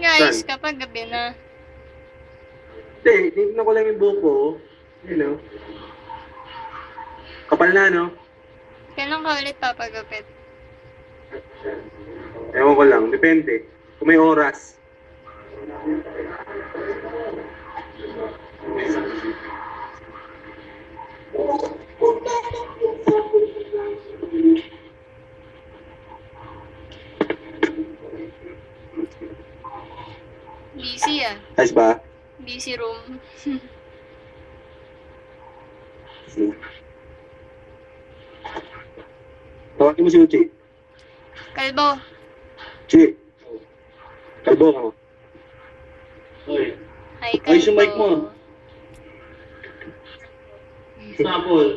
Nag-ayos ka pa gabi na. Hindi, tingnan ko lang yung buko. You know. Kapal na, no? Kailan ka ulit papagupit? Ewan ko lang, depende. Kung may oras. Busy ah. Ayos ba? Busy room. Tawagin mo si Uchi. Kalbo. Uchi. Kalbo ka mo. Hoy, Hi, Kalbo. ayos yung mic mo. Sample.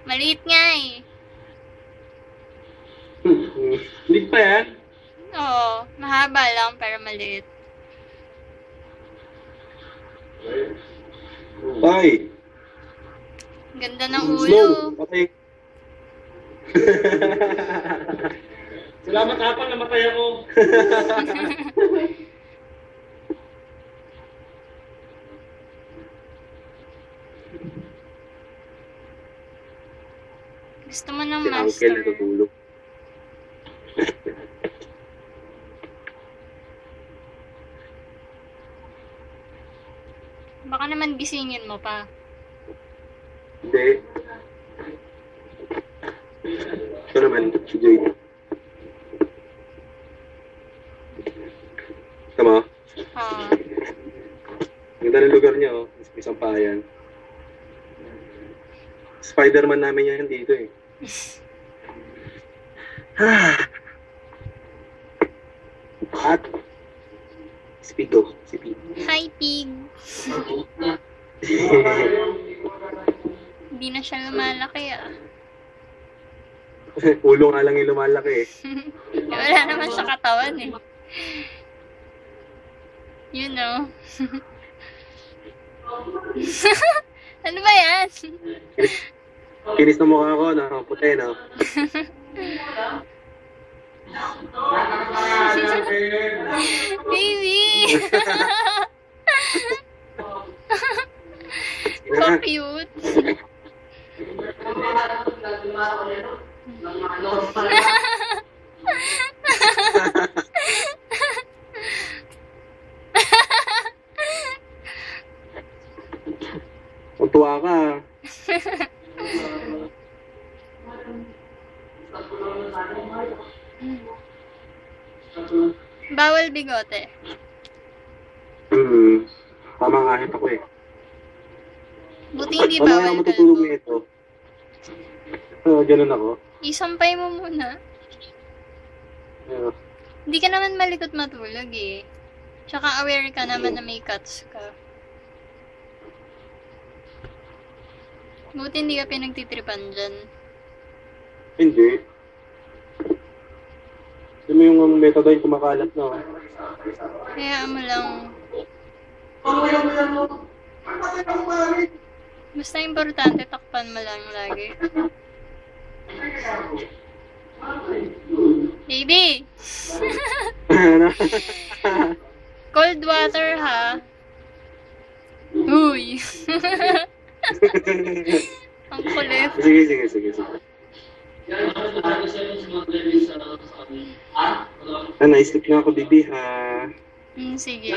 Maliit nga eh. Lig pa yan? Oo, mahaba lang pero maliit. Bye. Ganda ng ulo. Slow. Patay. Salamat apang namatay ako. Gusto mo ng Si Uncle master. natutulog. Baka naman gisingin mo pa. Hindi. Ito naman, si Jay. Tama? Ah, Ganda ng lugar niya, oh. May sampayan. Spider-Man namin yan dito, eh. At Speedo. Si Pete. hi pig. Hindi na siya lumalaki ah. Ulo nga lang yung lumalaki, eh. Wala naman sa katawan eh. You know. Ano ba yan? Kinis na mukha ko, nakaputi, no? Baby! So cute. Kung tuwa ka, Bawal bigote. tama nga hit ako, eh. Buti hindi Paano kaya bawal matutulog kalbo. nito? Ganun ako. Isampay mo muna. Ayun. Hindi ka naman malikot matulog eh. Tsaka aware ka naman na may cuts ka. Buti hindi ka pinagtitripan dyan. Hindi. Alam mo yung metadine kumakalat na. Kaya mo lang. Basta importante, takpan mo lang lagi. Baby! Cold water ha. Uy! Ang kulit. Sige. Naisip nga ako, bibi, ha? Sige.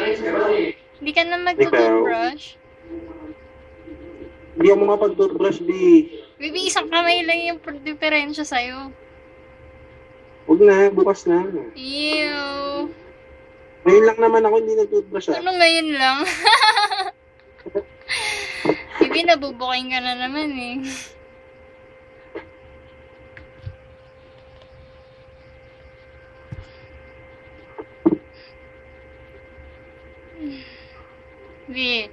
Hindi ka na mag-toothbrush? Hindi ako makapag-toothbrush, bi. Baby, isang kamay lang yung diferensya sa'yo. Huwag na, bukas na. Ew. Ngayon lang naman ako hindi nag-toothbrush, ha? Ano ngayon lang? Baby, nabubuking ka na naman eh. B.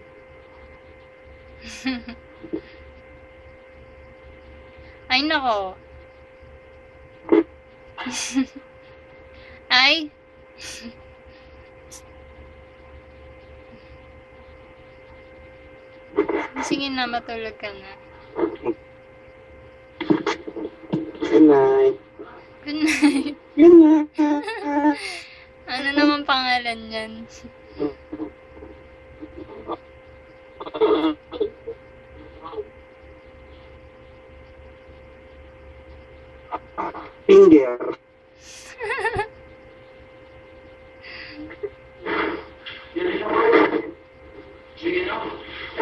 Ay, nako. Ay. Sige na, matulog ka na. Good night. Good night. Good night. Ano naman pangalan? pangalan yan? Finger.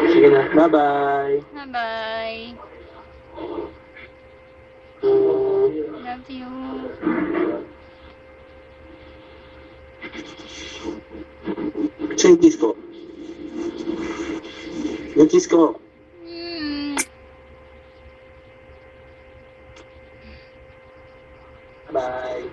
Sige na. Bye-bye. Bye-bye. Love you. Saan yung kiss ko? Yung kiss ko. Mm. Bye.